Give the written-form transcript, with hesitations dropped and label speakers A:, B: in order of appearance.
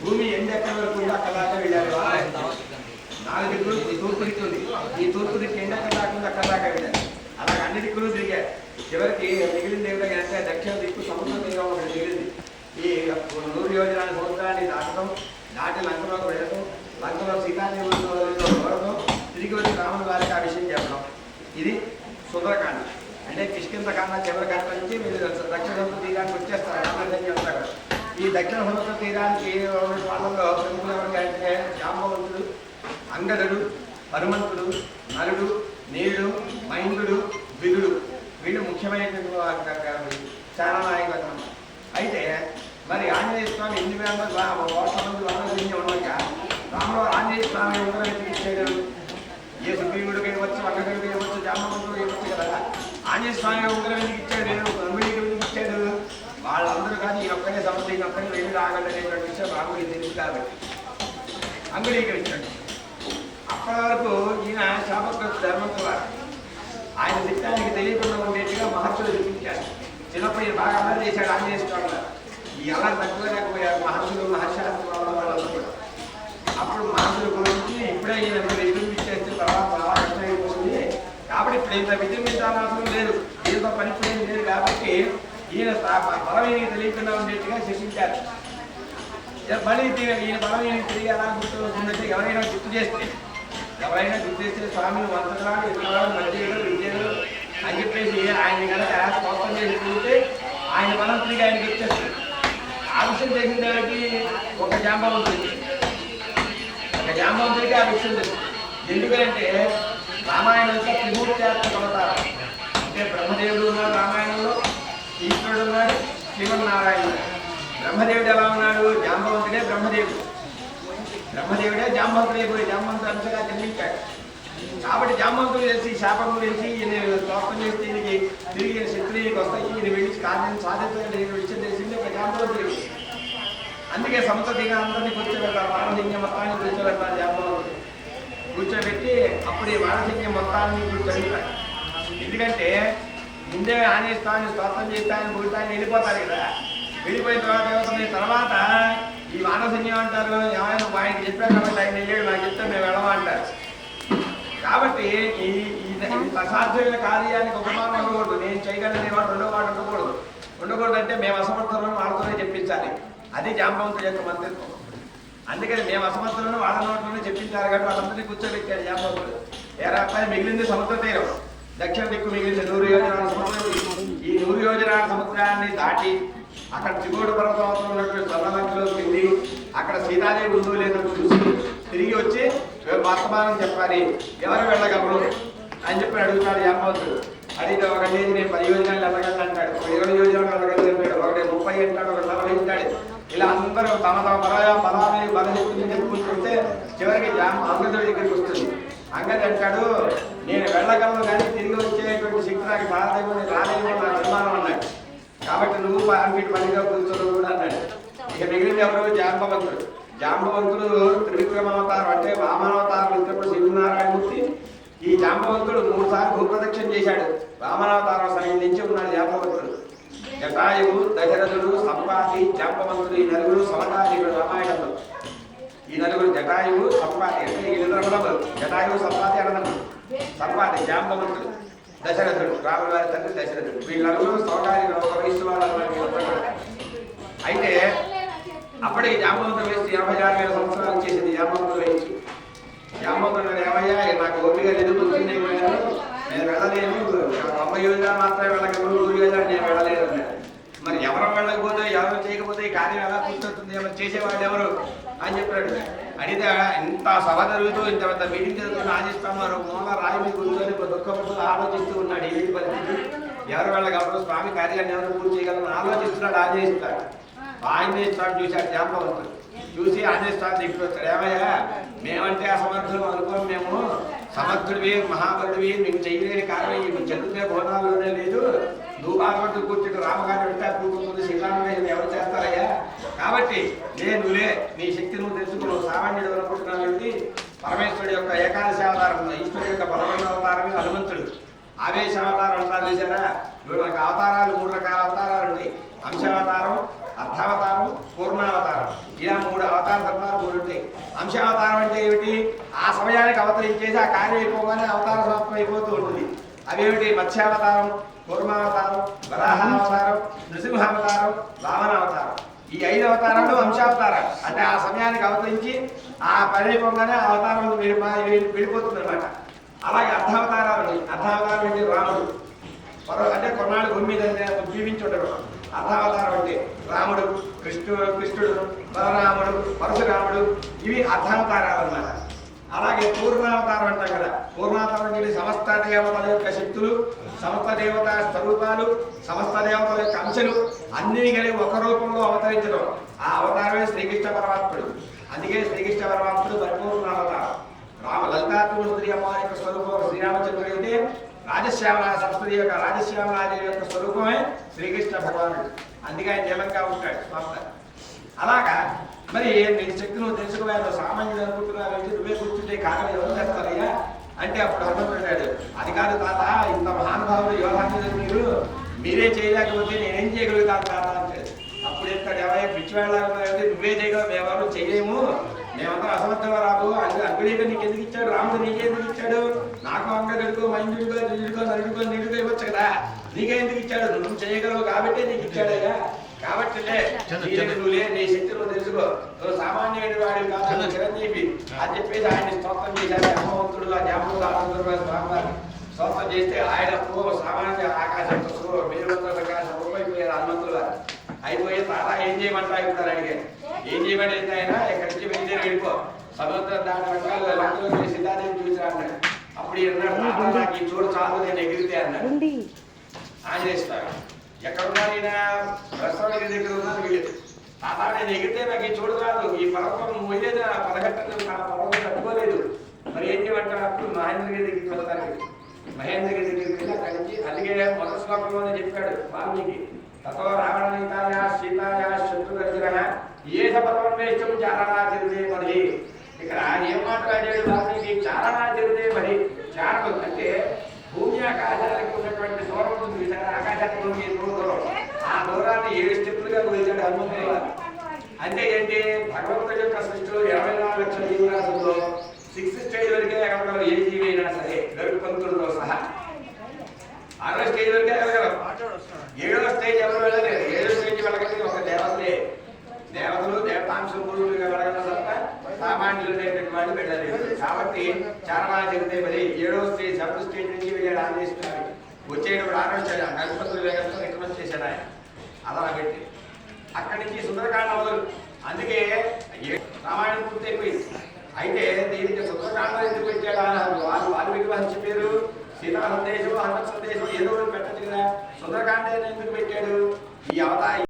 A: భూమి ఎండ ఎక్కడ వరకు ఉందో అక్కడ దాకా వెళ్ళారు. 4 దిక్కులు తూర్పు దిక్కు ఉంది. ఈ తూర్పు దిక్కు ఎండ ఎక్కడ దాకా అక్కడ దాకా వెళ్ళారు. అలాగే అన్ని దిక్కులు తిరిగారు. చివరికి మిగిలింది ఏమిటంటే దక్షిణ దిక్కు సముద్ర తీరం ఒకటి మిగిలింది. ఈ 100 యోజనాల సముద్రాన్ని దాటడం, దాటి లంకలోకి వెళ్ళడం, లంకలో సీతాదేవి చూడడం, తిరిగి వచ్చి రాముని వారికి ఆ విషయం చెప్పడం. ఇది సుందరకాండ. అంటే కిష్కింధకాండ చివరి కాండ నుంచి మీరు దక్షిణ సముద్ర తీరానికి వచ్చేస్తారు. రామరాజ్యం అంతా కూడా ఈ దక్షిణ సముద్ర తీరానికి వాళ్ళలో ప్రముఖులు ఎవరికంటే జాంబవంతుడు, అంగదుడు, హనుమంతుడు, నలుడు, నీళ్లు, మైందుడు, విదుడు, వీళ్ళు ముఖ్యమైనటువంటి చాలా నాయకులు. అయితే మరి ఆంజనేయ స్వామి 8,000 కోట్ల మంది వానసైన్యం ఉండగా రాముడు ఆంజనేయ స్వామి ఉంగరం ఇచ్చాడు. ఏ సుగ్రీవుడికి ఇవ్వచ్చు, అంగదుడికి ఇవ్వచ్చు, జాంబవంతుడికి ఇవ్వచ్చు కదా. ఆంజనేయ స్వామి ఉంగరం ఎందుకు ఇచ్చాడు, అంగుడికి ఎందుకు ఇచ్చాడు? వాళ్ళందరూ కానీ ఈ ఒక్కనే సమస్య, ఈ ఒక్కనే వెళ్ళి రాగలనేటువంటి విషయం రాముడికి తెలుసు కాబట్టి అంగుళీకరించాడు. అప్పటి వరకు ఈయన శాపగ్రస్త ధర్మంతుడు. ఆయన చిత్తానికి తెలియకుండా ఉండేట్టుగా మహర్షులు చూపించారు. చిన్నప్పుడు ఈయన బాగా అమలు చేశాడు ఆంజనేయ స్వామి. ఈ అలా తక్కువలేకపోయారు మహర్షులు, మహర్షాస్త్రం వాళ్ళందరూ కూడా. అప్పుడు మహర్షుల గురించి ఇప్పుడే ఈయన విజృంభించేస్తే తర్వాత చాలా కష్టమైపోతుంది కాబట్టి ఇప్పుడు ఇంత విజృంభించాల్సిన అవసరం లేదు, ఏదో పనిపోయేది లేదు కాబట్టి ఈయన బలమైన తెలియకుండా ఉండేట్టుగా శిక్షించారు. మళ్ళీ ఈయన బలమైన తిరిగి అలా గుర్తు ఎవరైనా గుర్తు చేస్తే స్వామిని వంతరాలు ఎదురాలు మధ్యలో విద్యలు అని చెప్పేసి ఆయన కనుక స్పష్టం చేసి చూస్తే ఆయన బలం తిరిగి ఆయనకి ఇచ్చేస్తారు. ఆ విషయం తెలిసిన దానికి ఒక జాంబవంతుడికి ఆ విషయం తెలుసు. ఎందుకంటే రామాయణంలో త్రిమూర్త్యాత్మక అవతారం. అంటే బ్రహ్మదేవుడు ఉన్నాడు రామాయణంలో, ఈశ్వరుడు ఉన్నాడు, శ్రీమన్నారాయణుడు. బ్రహ్మదేవుడు ఎలా ఉన్నాడు? జాంబవంతుడే బ్రహ్మదేవుడే జాంబవంతుడైపోయి జాంబవంతుడు అంతగా జన్మించాడు. కాబట్టి జాంబవంతుడు చేసి శాపం వేసి ఈయన తోపం చేస్తే ఈయనకి తిరిగి శత్రువుకి వస్తాయి, ఈయన వెళ్ళి కార్యం సాధించగలిగే విషయం తెలిసింది ఒక జాంబవంతుడికి. అందుకే సంతతిగా అందరినీ కూర్చోబెట్టారు, వానసైన్యం మొత్తాన్ని కూర్చోబెట్టారు. జాంబవంతుడు కూర్చోబెట్టి అప్పుడు ఈ వానసైన్యం మొత్తాన్ని కూర్చోబెట్టారు. ఎందుకంటే ముందే ఆనేస్తాన్ని స్తోత్రం చేస్తాను కూర్చొని వెళ్ళిపోతారు కదా. వెళ్ళిపోయిన తర్వాత ఈ వానసైన్యం అంటారు, ఆయనకి చెప్పారు కాబట్టి ఆయన వెళ్ళాడు, నాకు చెప్తే మేము వెళ్ళమంటారు. కాబట్టి ఈ అసాధ్యమైన కార్యానికి ఉపమానం ఉండకూడదు. నేను చేయగలిగిన వాడు రెండో వాడు ఉండకూడదు అంటే మేము అసమర్థులను వాళ్ళతోనే చెప్పించాలి. అది జాంబవంతుడి యొక్క మంత్రిత్వం. అందుకని మేము అసమర్థులను వాళ్ళ నోట్లోనే చెప్పించాలి కాబట్టి వాళ్ళందరినీ కూర్చోబెట్టారు జాంబవంతుడు. అబ్బాయి మిగిలింది సముద్ర తీరం, దక్షిణ దిక్కు మిగిలింది 100 యోజనాల సముద్రం. ఈ 100 యోజనాల సముద్రాన్ని దాటి అక్కడ త్రికోటి పర్వతంలో ఉన్నటువంటి స్వర్ణలంకలోకి వెళ్ళి అక్కడ సీతాదేవి ఉందో లేదో చూసి తిరిగి వచ్చి వర్తమానం చెప్పాలి, ఎవరు వెళ్ళగలరు అని చెప్పి అడుగుతాడు జాంబవంతుడు. అడిగితే ఒక లేదు నేను 10 యోజనాలు వెళ్ళగలను అంటాడు, ఒక 20 యోజనాలు వెళ్ళగలను అంటాడు, ఒకటి 30 అంటాడు, ఒక 40 అంటాడు. ఇలా అందరూ తమ బలాన్ని బలశక్తిని చెప్పుకుంటుంటే చివరికి అంగదుడి దగ్గరికి వస్తుంది. అంగది అంటాడు, నేను వెళ్ళగలను కానీ తిరిగి వచ్చేటువంటి శక్తి నాకు రాలేమో నాకు అనుమానం అన్నాడు. కాబట్టి నువ్వు వీటి పనిగా కూర్చోడు కూడా అన్నాడు. ఇక మిగిలిన ఎవరు? జాంబవంతుడు త్రివిక్రమావతారం అంటే వామనావతారం ఇచ్చినప్పుడు శ్రీనారాయణమూర్తి. ఈ జాంబవంతుడు 3 సార్లు భూప్రదక్షిణ చేశాడు. వామనావతారం సమయం నుంచి ఉన్నాడు జాంబవంతుడు. జటాయువు, దశరథుడు, సంపాతి, జాంబవంతుడు ఈ నలుగురు సమకాలీనుడు రామాయణంలో. ఈ నలుగురు జటాయువు, సంపాతి అంటే ఈ నిద్రములు. జటాయువు, సంపాతి అన్నదమ్ముడు. సంపాతి జాంబవంతుడు, దశరథుడు రాముల వారి తండ్రి దశరథుడు. వీళ్ళ నలుగురు సమకాలీనుడు, ఒక వయస్సు వాళ్ళు. అయితే అప్పుడే జాంబవంతుడు వయసు 86,000 సంవత్సరాలు వచ్చేసింది. జాంబవంతుడు వయసు జాంబవంతుడు ఏమయ్యా నాకు ఓపిక లేదు, నేను వెళ్ళలేను, 90 యోజనాలు మాత్రమే వెళ్ళగలను, 100 యోజనాలు నేను వెళ్ళలేదు అన్నాడు. మరి ఎవరు వెళ్ళకపోతే ఎవరు చేయకపోతే ఈ కార్యం ఎలా కూర్చోతుంది, ఎవరు చేసేవాళ్ళు ఎవరు అని చెప్పాడు. అడిగితే ఇంత సభ జరుగుతూ ఇంత పెద్ద మీటింగ్ జరుగుతున్న ఆశిస్తామారు మూల రాయి మీద కూర్చొని దుఃఖపడుతూ ఆలోచిస్తూ ఉన్నాడు. ఏంటి పరిస్థితి, ఎవరు వెళ్ళగలరు, స్వామి కార్యాన్ని ఎవరు పూర్తి చేయగలరు ఆలోచిస్తున్నాడు. ఆంజనేయుడు ఆంజనేయ స్వామి చూశాడు జాంబవంతుడు. చూసి ఆంజనేయ స్వామి దగ్గరికి వస్తాడు. ఏమయ్యా మేమంటే అసమర్థులు అనుకోని, మేము సమర్థుడివి మహాబలుడివి, నీకు చేయలేని కారణం నీకు చదువుకునే బోధనాల్లోనే లేదు, నువ్వు బాధపడుతూ కూర్చుంటే రామగారి వెంట కూర్చుంటుంది శ్రీరామరాజు ఎవరు చేస్తారయ్యా, కాబట్టి నేనులే నీ శక్తి నువ్వు తెలుసుకుని సామాన్యుడు అనుకుంటున్నావు. పరమేశ్వరుడు యొక్క ఏకాదశి అవతారం, ఈశ్వరుడు యొక్క బలమైన అవతారమే హనుమంతుడు. ఆవేశ అవతారం అంటారు చూసారా. ఇప్పుడు మనకు అవతారాలు 3 రకాల అవతారాలు ఉన్నాయి. అంశావతారం, అర్ధావతారం, పూర్ణావతారం, ఇలా 3 అవతార ధర్మాలు 3 ఉంటాయి. అంశావతారం అంటే ఏమిటి? ఆ సమయానికి అవతరించేసి ఆ కార్యం అయిపోగానే అవతార సమాప్తం అయిపోతూ ఉంటుంది. అవేమిటి? మత్స్యావతారం, కూర్మావతారం, వరాహావతారం, నృసింహావతారం, వామనావతారం. ఈ 5 అవతారాలు అంశావతారాలు. అంటే ఆ సమయానికి అవతరించి ఆ పని అయిపోగానే ఆ అవతారం వెళ్ళిపోతుంది అనమాట. అలాగే అర్ధావతారాలు. అర్ధావతారం అంటే రాముడు, అంటే కొన్నాళ్ళు భూమి మీద జీవించి ఉండడు. అర్ధావతారం అంటే రాముడు, కృష్ణుడు, బలరాముడు, పరశురాముడు, ఇవి అర్ధావతారాలు అన్నమాట. అలాగే పూర్ణావతారం అంటాం కదా. పూర్ణావతారం అంటే సమస్త దేవతల యొక్క శక్తులు, సమస్త దేవతా స్వరూపాలు, సమస్త దేవతల యొక్క అంశలు అన్నీ కలిగి ఒక రూపంలో అవతరించడం. ఆ అవతారమే శ్రీకృష్ణ పరమాత్ముడు. అందుకే శ్రీకృష్ణ పరమాత్ముడు పరిపూర్ణావతారం. లలితాత్మూర్తి అమ్మవారి యొక్క స్వరూపం శ్రీరామచంద్రుడు అయితే రాజశ్యామల సరస్వతి యొక్క రాజశ్యామలాదేవి యొక్క స్వరూపమే శ్రీకృష్ణ భగవానుడు. అందుకే ఆయన నీలంగా ఉంటాడు స్వామి. అలాగా మరి నీ శక్తి నువ్వు తెలుసుకోవాలి. సామాన్యుడు అనుకుంటున్నావు అంటే నువ్వే కూర్చుంటే కారణం ఎవరు చేస్తారయ్యా అంటే అప్పుడు అనుకుంటున్నాడు, అది కాదు తాత, ఇంత మహానుభావులు యోగాన్ని మీరే చేయలేకపోతే నేనేం చేయగలుగుతాను తాత అంటే. అప్పుడు చెప్తాడు, ఎవరైనా పిచ్చివాళ్ళంటే నువ్వే చేయగలవు, మేమెవరు చేయలేము, మేమంతా అసమర్థంగా రాదు. అగ్గుడేగా నీకు ఎందుకు ఇచ్చాడు? రాముడు నీకే ఎందుకు ఇచ్చాడు? నాకు అంగడుకో, మైండుకో, నిండుకో, నరుడుకో, నీడుకో ఇవ్వచ్చు కదా, నీకే ఎందుకు ఇచ్చాడు? నువ్వు చేయగలవు కాబట్టి నీకు ఇచ్చాడయ్యా. కాబట్టి నువ్వులే, నీ శక్తి నువ్వు తెలుసుకో, నువ్వు సామాన్యమైన వాడి కాదు, చిరంజీవి అని చెప్పేసి ఆయన స్తోత్రం చేశారు. హనుమంతుడు ఆ జాముడు ఆనందుడు స్వామి స్తోత్రం చేస్తే ఆయన సామాన్య ఆకాశంతో మీరు ప్రకాశం అయిపోయారు హనుమంతుడు గారు. అయిపోయి తాత ఏం చేయమంటారు ఇప్పుడు అడిగారు. ఏం చేయమని అయితే ఆయన ఎక్కడి నుంచి వెళ్ళి వెళ్ళిపో, సముద్రం దాని రకాల లంకలో సీతాదేవి చూసి అన్నాడు. అప్పుడు అన్నాడు, నాకు ఈ చూడు చాలు, నేను ఎగిరితే అన్నాడు. ఆంజనేయుడు ఎక్కడున్నారు? ఈయన ప్రసవగిరి దగ్గర ఉన్నారు. వీళ్ళు తాత నేను ఎగిరితే నాకు ఈ చూడు కాదు, ఈ పర్వతం మొయ్యేది, ఆ పదగట్టలు నా పర్వతం కట్టుకోలేదు, మరి ఏం చేయమంటారు? అప్పుడు మహేంద్రగిరి దగ్గరికి వెళ్తారు. మహేంద్రగిరి దగ్గరికి వెళ్ళి అక్కడి నుంచి, అందుకే మొదటి శ్లోకంలోనే చెప్పాడు వాల్మీకి, తతో రావణీతాయా సీతాయా శత్రుగర్జన ఏ సపదమేష్టం చారణాచరితే మరి. ఇక్కడ ఏం మాట్లాడాడు వాల్మీకి? చారణాచరితే మరి. చారణం అంటే భూమి ఆకాశానికి ఉన్నటువంటి దూరం ఉంటుంది, ఆకాశానికి భూమి దూరం, ఆ దూరాన్ని 7 స్టెప్పులుగా కొలిచాడు హనుమంతుడు గారు. అంటే ఏంటి? భగవంతుడి యొక్క సృష్టిలో 24 లక్షల జీవరాశుల్లో 6th స్టేజ్ వరకే ఎగరగలరు. ఏ జీవి అయినా సరే, గరుడు పంతులతో సహా 6వ స్టేజ్ వరకే ఎగరగలరు. 7వ స్టేజ్ ఎవరు వెళ్ళలేరు. 7వ స్టేజ్ వెళ్ళగలిగి ఒక దేవతలే. దేవతలు దేవతాంశం గురువులుగా వెళ్ళగల తప్ప సామాన్యులు అనేటువంటి వాళ్ళు వెళ్ళలేదు. కాబట్టి చారణాచరితే మరి 7వ స్టేజ్ 7th స్టేజ్ నుంచి వెళ్ళాడు ఆంజనేయుడు. వచ్చేటప్పుడు 6వ స్టేజ్ గణపతులు వేగంతో రికమెండ్ చేశాడు ఆయన. అలా పెట్టి అక్కడి నుంచి సుందరకాండ మొదలు. అందుకే రామాయణం పూర్తయిపోయింది. అయితే దీనికి సుందరకాండ ఎందుకు పెట్టాడు? వాల్మీకి మహర్షి పేరు సీతా సందేశం, హనుమత్ సందేశం ఏదో పెట్టచ్చు కదా. సుందరకాండ ఎందుకు పెట్టాడు? ఈ అవతారం